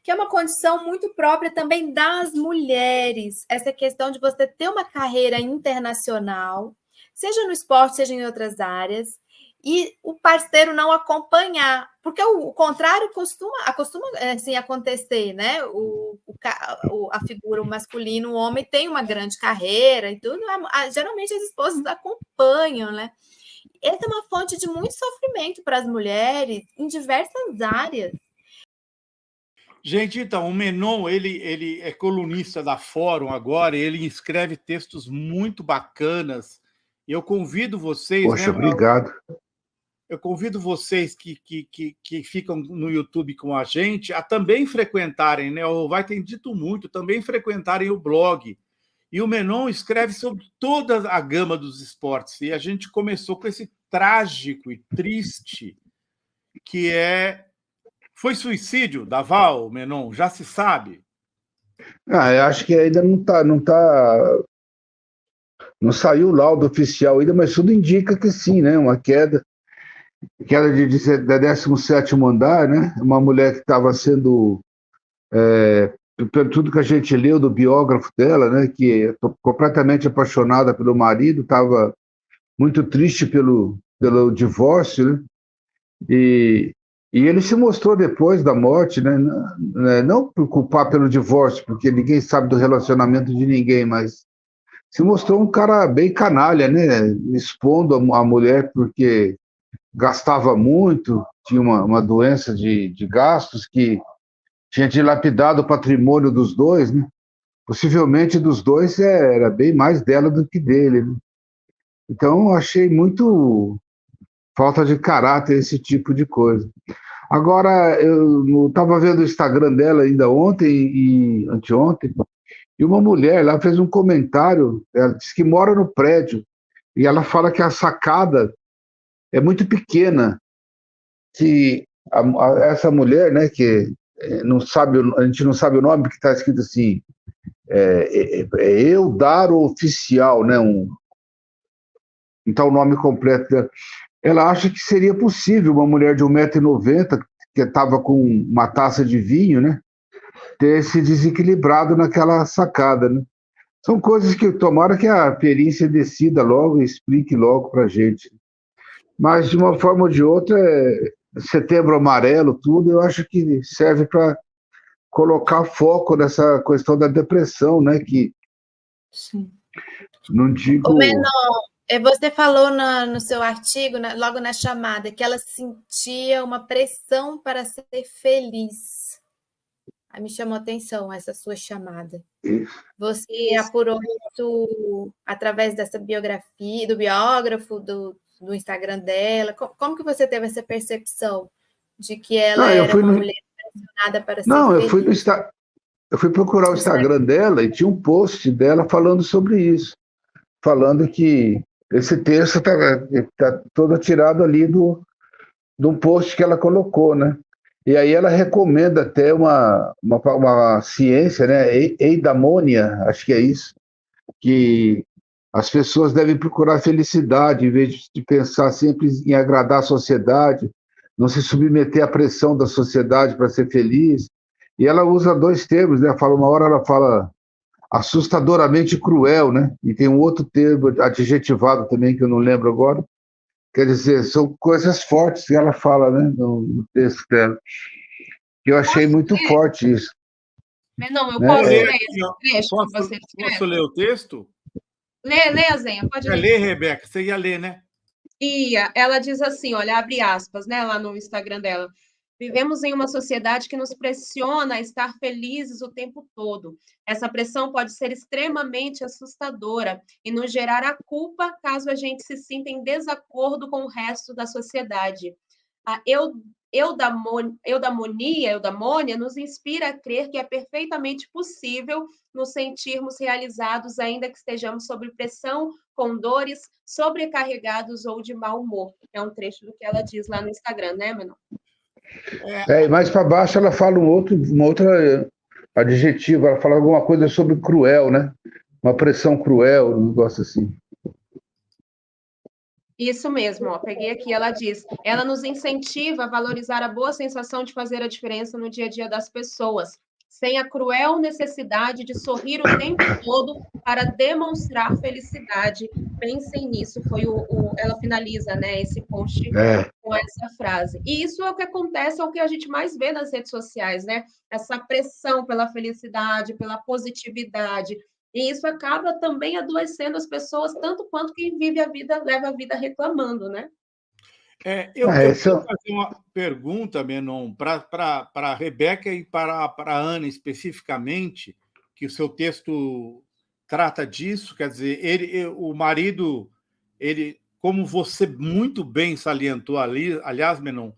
que é uma condição muito própria também das mulheres, essa questão de você ter uma carreira internacional, seja no esporte, seja em outras áreas, e o parceiro não acompanhar, porque o contrário costuma assim, acontecer, né? A figura o masculino, o homem tem uma grande carreira e tudo, geralmente as esposas acompanham, né? Essa é uma fonte de muito sofrimento para as mulheres em diversas áreas. Gente, então, o Menon, ele é colunista da Fórum agora, e ele escreve textos muito bacanas. Eu convido vocês, Poxa, né? obrigado. Eu convido vocês que ficam no YouTube com a gente a também frequentarem, né? O Vai Tem Dito Muito, também frequentarem o blog. E o Menon escreve sobre toda a gama dos esportes. E a gente começou com esse trágico e triste que é... Foi suicídio da Val, Menon? Já se sabe? Eu acho que ainda não saiu o laudo oficial ainda, mas tudo indica que sim, né? Uma queda da 17º andar, né? Uma mulher que estava sendo, pelo tudo que a gente leu do biógrafo dela, né? Que é completamente apaixonada pelo marido, estava muito triste pelo divórcio, né? E ele se mostrou depois da morte, né? Não por culpar pelo divórcio, porque ninguém sabe do relacionamento de ninguém, mas se mostrou um cara bem canalha, né? Expondo a mulher porque gastava muito, tinha uma doença de gastos que tinha dilapidado o patrimônio dos dois, né? Possivelmente dos dois era bem mais dela do que dele, né? Então, achei muito falta de caráter esse tipo de coisa. Agora, eu estava vendo o Instagram dela ainda ontem e anteontem, e uma mulher lá fez um comentário, ela disse que mora no prédio, e ela fala que a sacada é muito pequena, que essa mulher, né, que não sabe, a gente não sabe o nome, porque está escrito assim, Eudaro Oficial, né, não está o nome completo dela. Ela acha que seria possível uma mulher de 1,90 m, que estava com uma taça de vinho, né, ter se desequilibrado naquela sacada, né? São coisas que tomara que a perícia decida logo e explique logo para a gente. Mas, de uma forma ou de outra, Setembro Amarelo, tudo, eu acho que serve para colocar foco nessa questão da depressão, né? Que Sim. Não digo... O Menon, você falou no seu artigo, logo na chamada, que ela sentia uma pressão para ser feliz. Aí me chamou a atenção essa sua chamada. Você apurou isso através dessa biografia, do biógrafo, do Instagram dela? Como que você teve essa percepção de que ela era uma mulher pressionada para ser feliz? Eu fui procurar o Instagram dela e tinha um post dela falando sobre isso. Falando que esse texto está todo tirado ali de um post que ela colocou, né? E aí ela recomenda até uma ciência, né? Eudaimonia, acho que é isso, que as pessoas devem procurar felicidade em vez de pensar sempre em agradar a sociedade, não se submeter à pressão da sociedade para ser feliz. E ela usa dois termos, né? Uma hora ela fala assustadoramente cruel, né? E tem um outro termo adjetivado também que eu não lembro agora. Quer dizer, são coisas fortes que ela fala, né, no texto dela. Eu achei muito forte isso. Não, eu posso ler esse trecho que você escreve? Posso ler o texto? Lê, Zenha, pode ler. Lê, Rebeca, você ia ler, né? Ela diz assim, olha, abre aspas, né, lá no Instagram dela. Vivemos em uma sociedade que nos pressiona a estar felizes o tempo todo. Essa pressão pode ser extremamente assustadora e nos gerar a culpa caso a gente se sinta em desacordo com o resto da sociedade. A eudamônia nos inspira a crer que é perfeitamente possível nos sentirmos realizados, ainda que estejamos sob pressão, com dores, sobrecarregados ou de mau humor. É um trecho do que ela diz lá no Instagram, né, Menon? E mais para baixo ela fala uma outra adjetivo, ela fala alguma coisa sobre cruel, né? Uma pressão cruel, um negócio assim. Isso mesmo, ó, peguei aqui, ela diz, ela nos incentiva a valorizar a boa sensação de fazer a diferença no dia a dia das pessoas, sem a cruel necessidade de sorrir o tempo todo para demonstrar felicidade. Pensem nisso, ela finaliza, né, esse post É, com essa frase. E isso é o que acontece, é o que a gente mais vê nas redes sociais, né? Essa pressão pela felicidade, pela positividade, e isso acaba também adoecendo as pessoas, tanto quanto quem vive a vida, leva a vida reclamando, né? Eu quero são, fazer uma pergunta, Menon, para a Rebeca e para a Ana especificamente, que o seu texto trata disso, quer dizer, o marido, ele, como você muito bem salientou ali, aliás, Menon,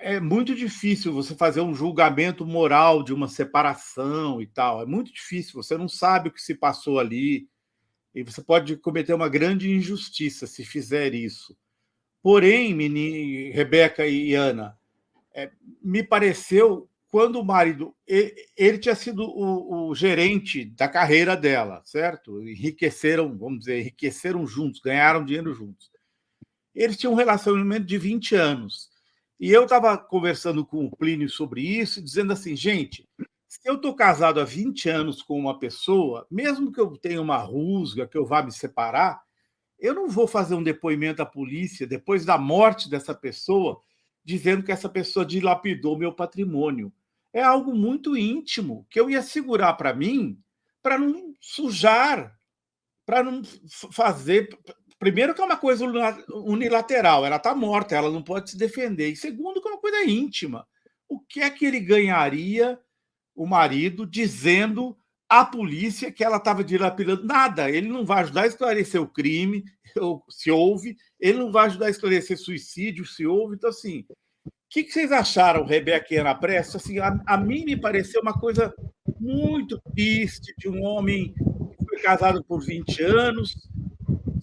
é muito difícil você fazer um julgamento moral de uma separação e tal, é muito difícil, você não sabe o que se passou ali, e você pode cometer uma grande injustiça se fizer isso. Porém, Rebeca e Ana, me pareceu quando o marido ele tinha sido o gerente da carreira dela, certo? Enriqueceram, vamos dizer, enriqueceram juntos, ganharam dinheiro juntos. Eles tinham um relacionamento de 20 anos. E eu estava conversando com o Plínio sobre isso, dizendo assim, gente, se eu estou casado há 20 anos com uma pessoa, mesmo que eu tenha uma rusga, que eu vá me separar, eu não vou fazer um depoimento à polícia depois da morte dessa pessoa, dizendo que essa pessoa dilapidou meu patrimônio. É algo muito íntimo que eu ia segurar para mim, para não sujar, para não fazer. Primeiro, que é uma coisa unilateral, ela está morta, ela não pode se defender. E segundo, que é uma coisa íntima. O que é que ele ganharia, o marido, dizendo à polícia que ela estava dilapidando? Nada, ele não vai ajudar a esclarecer o crime, se houve, ele não vai ajudar a esclarecer suicídio, se houve. Então, assim, o que vocês acharam, Rebeca e Ana Prestes? Assim, a mim me pareceu uma coisa muito triste de um homem que foi casado por 20 anos,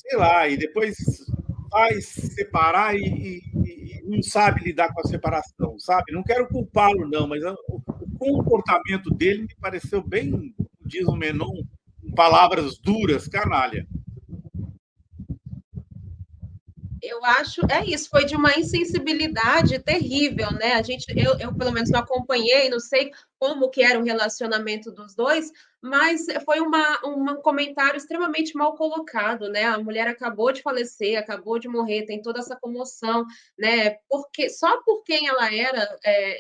sei lá, e depois vai se separar e não sabe lidar com a separação, sabe? Não quero culpá-lo, não, mas o comportamento dele me pareceu bem, diz o Menon, com palavras duras, canalha. Eu acho, é isso, foi de uma insensibilidade terrível, né? Eu pelo menos não acompanhei, não sei como que era o relacionamento dos dois, mas foi um comentário extremamente mal colocado, né? A mulher acabou de falecer, acabou de morrer, tem toda essa comoção, né? Porque só por quem ela era,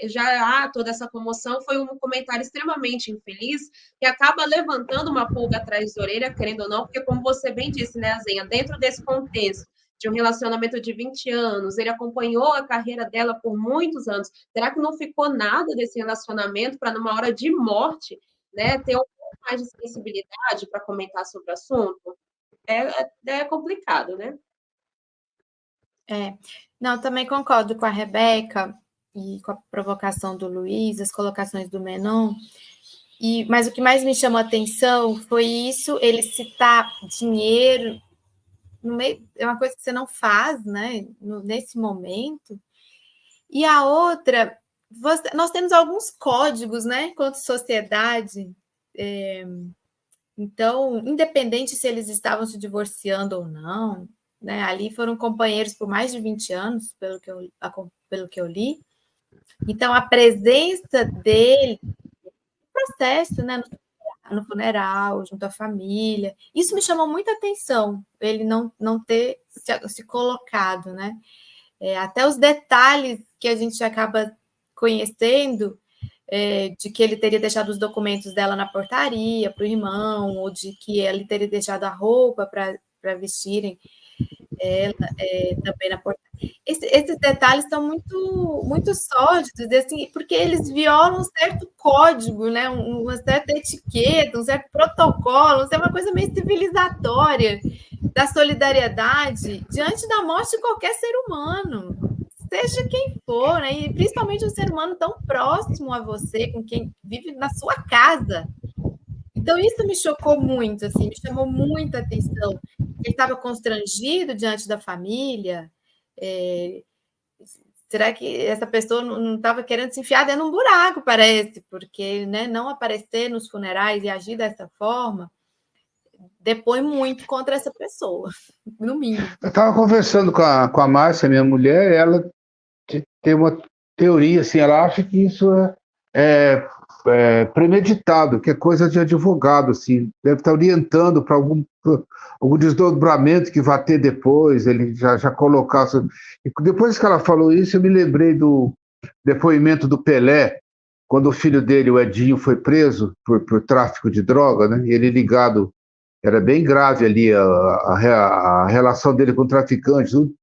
já há toda essa comoção, foi um comentário extremamente infeliz que acaba levantando uma pulga atrás da orelha, querendo ou não, porque como você bem disse, né, Azenha, dentro desse contexto de um relacionamento de 20 anos, ele acompanhou a carreira dela por muitos anos. Será que não ficou nada desse relacionamento para, numa hora de morte, né, ter um pouco mais de sensibilidade para comentar sobre o assunto? É complicado, né? Não, também concordo com a Rebeca e com a provocação do Luiz, as colocações do Menon. Mas o que mais me chamou a atenção foi isso, ele citar dinheiro no meio, é uma coisa que você não faz, né, nesse momento. E a outra, nós temos alguns códigos, né, quanto sociedade. Então, independente se eles estavam se divorciando ou não, né, ali foram companheiros por mais de 20 anos, pelo que eu li. Então, a presença dele no processo, né, no funeral, junto à família. Isso me chamou muita atenção, ele não ter se colocado, né? Até os detalhes que a gente acaba conhecendo, de que ele teria deixado os documentos dela na portaria para o irmão, ou de que ele teria deixado a roupa para vestirem ela também na portaria. Esses detalhes são muito, muito sórdidos, assim, porque eles violam um certo código, né? Uma certa etiqueta, um certo protocolo, é uma coisa meio civilizatória da solidariedade diante da morte de qualquer ser humano, seja quem for, né? E principalmente um ser humano tão próximo a você, com quem vive na sua casa. Então, isso me chocou muito, assim, me chamou muita atenção. Ele estava constrangido diante da família. Será que essa pessoa não estava querendo se enfiar dentro de um buraco, parece? Porque, né, não aparecer nos funerais e agir dessa forma depõe muito contra essa pessoa, no mínimo. Eu estava conversando com a Márcia, minha mulher, e ela tem uma teoria, assim, ela acha que isso é premeditado, que é coisa de advogado, assim, deve estar orientando para algum desdobramento que vai ter depois, ele já colocar... E depois que ela falou isso, eu me lembrei do depoimento do Pelé, quando o filho dele, o Edinho, foi preso por tráfico de droga, né? E ele ligado, era bem grave ali a relação dele com o traficante, tudo.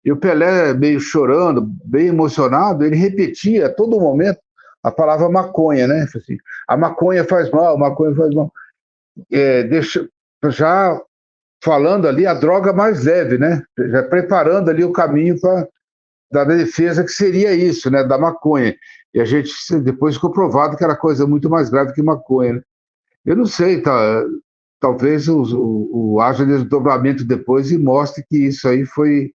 E o Pelé, meio chorando, bem emocionado, ele repetia a todo momento a palavra maconha, né? Assim, a maconha faz mal, a maconha faz mal. Já falando ali a droga mais leve, né? Já preparando ali o caminho da defesa, que seria isso, né? Da maconha. E a gente depois ficou provado que era coisa muito mais grave que maconha, né? Eu não sei, talvez haja desdobramento depois e mostre que isso aí foi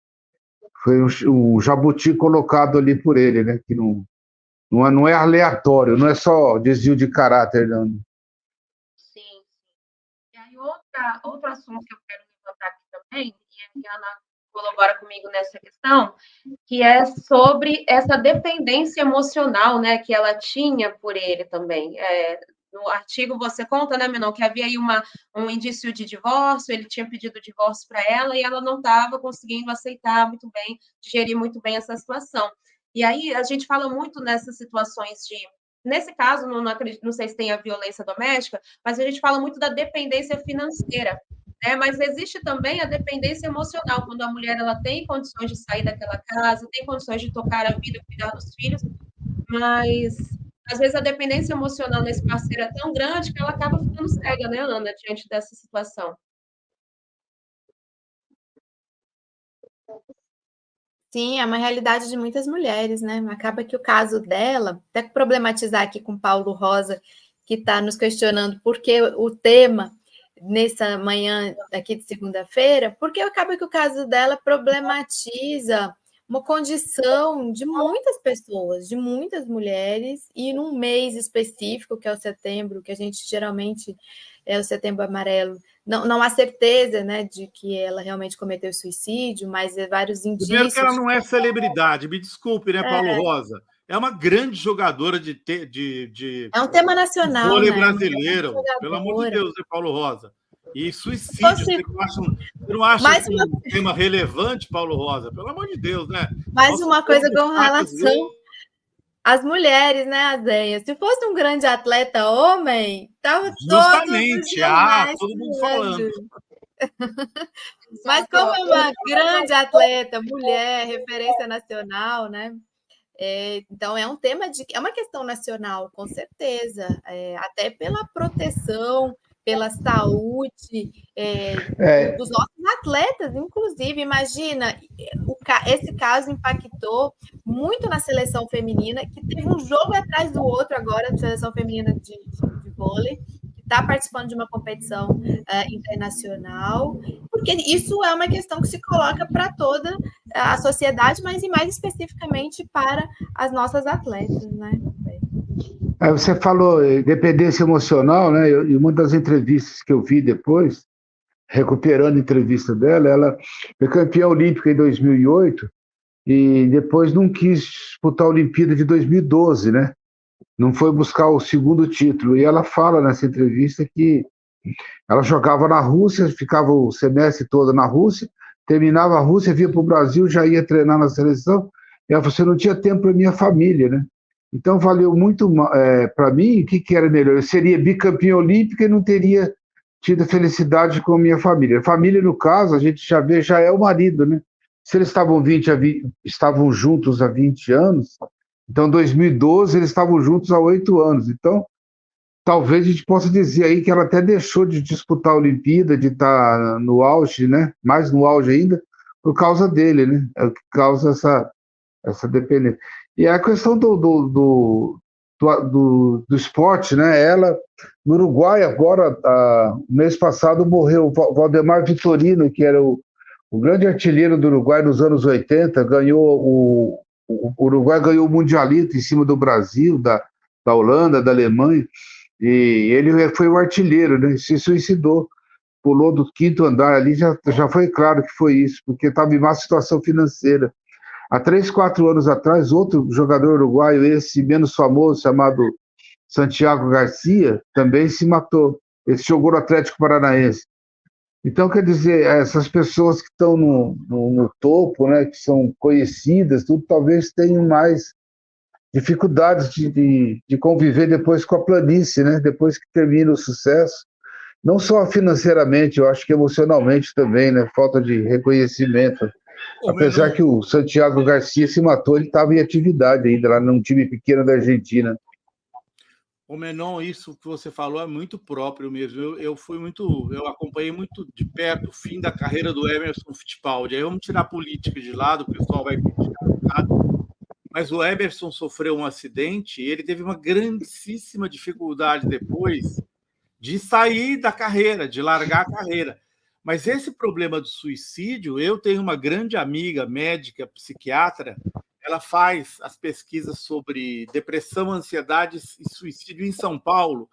um jabuti colocado ali por ele, né? Que não é aleatório, não é só desvio de caráter, não. Sim. E aí, outro assunto que eu quero levantar aqui também, e a Ana colabora comigo nessa questão, que é sobre essa dependência emocional, né, que ela tinha por ele também. No artigo você conta, né, Menon, que havia aí um indício de divórcio, ele tinha pedido divórcio para ela e ela não estava conseguindo aceitar muito bem, digerir muito bem essa situação. E aí a gente fala muito nessas situações nesse caso, não sei se tem a violência doméstica, mas a gente fala muito da dependência financeira, né? Mas existe também a dependência emocional, quando a mulher ela tem condições de sair daquela casa, tem condições de tocar a vida, cuidar dos filhos, mas às vezes a dependência emocional nesse parceiro é tão grande que ela acaba ficando cega, né, Ana, diante dessa situação. Sim, é uma realidade de muitas mulheres, né? Acaba que o caso dela, até problematizar aqui com Paulo Rosa, que está nos questionando por que o tema nessa manhã aqui de segunda-feira, porque acaba que o caso dela problematiza uma condição de muitas pessoas, de muitas mulheres, e num mês específico, que é o setembro, que a gente geralmente é o Setembro Amarelo, não há certeza, né, de que ela realmente cometeu suicídio, mas vários indícios... Primeiro que ela não é celebridade, me desculpe, né, Paulo Rosa? É uma grande jogadora de é um tema nacional, vôlei né? brasileiro, pelo amor de Deus, né, Paulo Rosa? E suicídio, você não acha um tema relevante, Paulo Rosa? Pelo amor de Deus, né? Mais uma coisa com relação às mulheres, né, Azenha? Se fosse um grande atleta homem, estava justamente, todo mundo falando. Mas como é uma grande atleta, mulher, referência nacional, né? Então é um tema é uma questão nacional, com certeza, até pela proteção, pela saúde dos nossos atletas, inclusive. Imagina, esse caso impactou muito na seleção feminina, que teve um jogo atrás do outro agora, na seleção feminina de vôlei, que está participando de uma competição internacional, porque isso é uma questão que se coloca para toda a sociedade, mas e mais especificamente para as nossas atletas, né? Você falou dependência emocional, né? E uma das entrevistas que eu vi depois, recuperando a entrevista dela, ela foi campeã olímpica em 2008 e depois não quis disputar a Olimpíada de 2012, né? Não foi buscar o segundo título. E ela fala nessa entrevista que ela jogava na Rússia, ficava o semestre todo na Rússia, terminava a Rússia, vinha para o Brasil, já ia treinar na seleção, e ela falou, você não tinha tempo para minha família, né? Então, valeu muito para mim, o que era melhor? Eu seria bicampeã olímpica e não teria tido felicidade com a minha família. Família, no caso, a gente já vê, já é o marido, né? Se eles estavam juntos há 20 anos, então, em 2012, eles estavam juntos há 8 anos. Então, talvez a gente possa dizer aí que ela até deixou de disputar a Olimpíada, de estar no auge, né? Mais no auge ainda, por causa dele, né? É o que causa essa dependência. E a questão do esporte, né? Ela, no Uruguai, agora, mês passado, morreu o Valdemar Vitorino, que era o grande artilheiro do Uruguai nos anos 80, o Uruguai ganhou o Mundialito em cima do Brasil, da Holanda, da Alemanha, e ele foi o artilheiro, né? Se suicidou. pulou do 5º andar ali, já foi claro que foi isso, porque estava em má situação financeira. Há 3, 4 anos atrás, outro jogador uruguaio, esse menos famoso, chamado Santiago Garcia, também se matou. Esse jogou no Atlético Paranaense. Então, quer dizer, essas pessoas que estão no topo, né, que são conhecidas, tudo, talvez tenham mais dificuldades de conviver depois com a planície, né, depois que termina o sucesso. Não só financeiramente, eu acho que emocionalmente também, né, falta de reconhecimento. Ô, Apesar Menon, que o Santiago Garcia se matou, ele estava em atividade ainda, lá num time pequeno da Argentina. isso que você falou é muito próprio mesmo. Eu acompanhei muito de perto o fim da carreira do Emerson Fittipaldi. Aí vamos tirar a política de lado, o pessoal vai criticar um bocado, mas o Emerson sofreu um acidente e ele teve uma grandíssima dificuldade depois de sair da carreira, de largar a carreira. Mas esse problema do suicídio, eu tenho uma grande amiga médica, psiquiatra, ela faz as pesquisas sobre depressão, ansiedade e suicídio em São Paulo,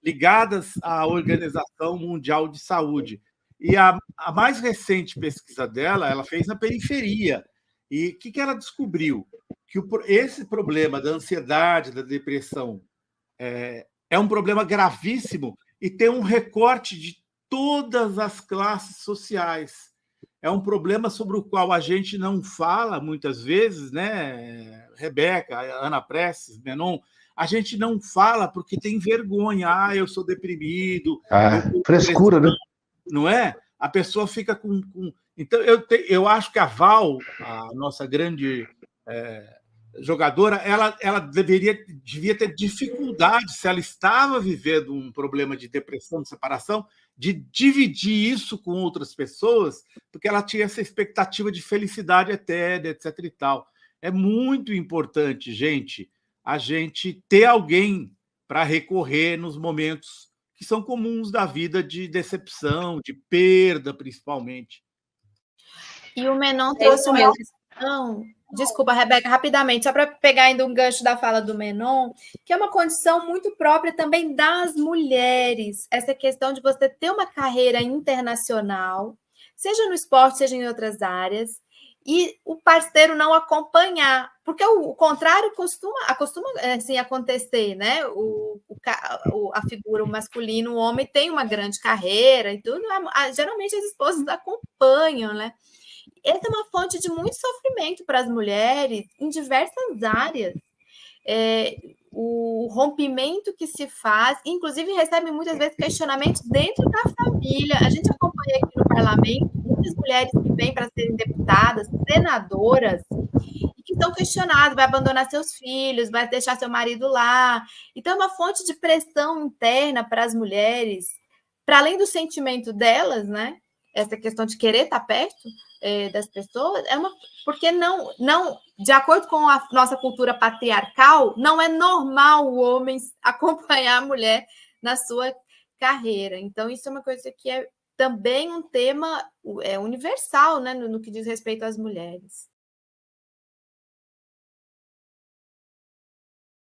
ligadas à Organização Mundial de Saúde. E a mais recente pesquisa dela, ela fez na periferia. E o que ela descobriu? Que esse problema da ansiedade, da depressão, é um problema gravíssimo e tem um recorte de todas as classes sociais. É um problema sobre o qual a gente não fala muitas vezes, né? Rebeca, Ana Prestes, Menon, a gente não fala porque tem vergonha. Ah, eu sou deprimido, eu tenho Frescura, né? depressão, não é? A pessoa fica com... Então, eu acho que a Val, a nossa grande jogadora, ela devia ter dificuldade, se ela estava vivendo um problema de depressão, de separação, de dividir isso com outras pessoas, porque ela tinha essa expectativa de felicidade eterna, etc. e tal. É muito importante, gente, a gente ter alguém para recorrer nos momentos que são comuns da vida, de decepção, de perda, principalmente. E o Menon É trouxe isso uma mesmo. questão, desculpa, Rebeca, rapidamente, só para pegar ainda um gancho da fala do Menon, que é uma condição muito própria também das mulheres, essa questão de você ter uma carreira internacional, seja no esporte, seja em outras áreas, e o parceiro não acompanhar, porque o contrário costuma assim, acontecer, né? A figura o masculino, o homem tem uma grande carreira e tudo, geralmente as esposas acompanham, né? Essa é uma fonte de muito sofrimento para as mulheres em diversas áreas. O rompimento que se faz, inclusive recebe muitas vezes questionamentos dentro da família. A gente acompanha aqui no parlamento muitas mulheres que vêm para serem deputadas, senadoras, e que estão questionadas, vai abandonar seus filhos, vai deixar seu marido lá. Então, é uma fonte de pressão interna para as mulheres, para além do sentimento delas, né? Essa questão de querer estar perto das pessoas, porque não, de acordo com a nossa cultura patriarcal, não é normal o homem acompanhar a mulher na sua carreira. Então, isso é uma coisa que é também um tema universal, né, no que diz respeito às mulheres.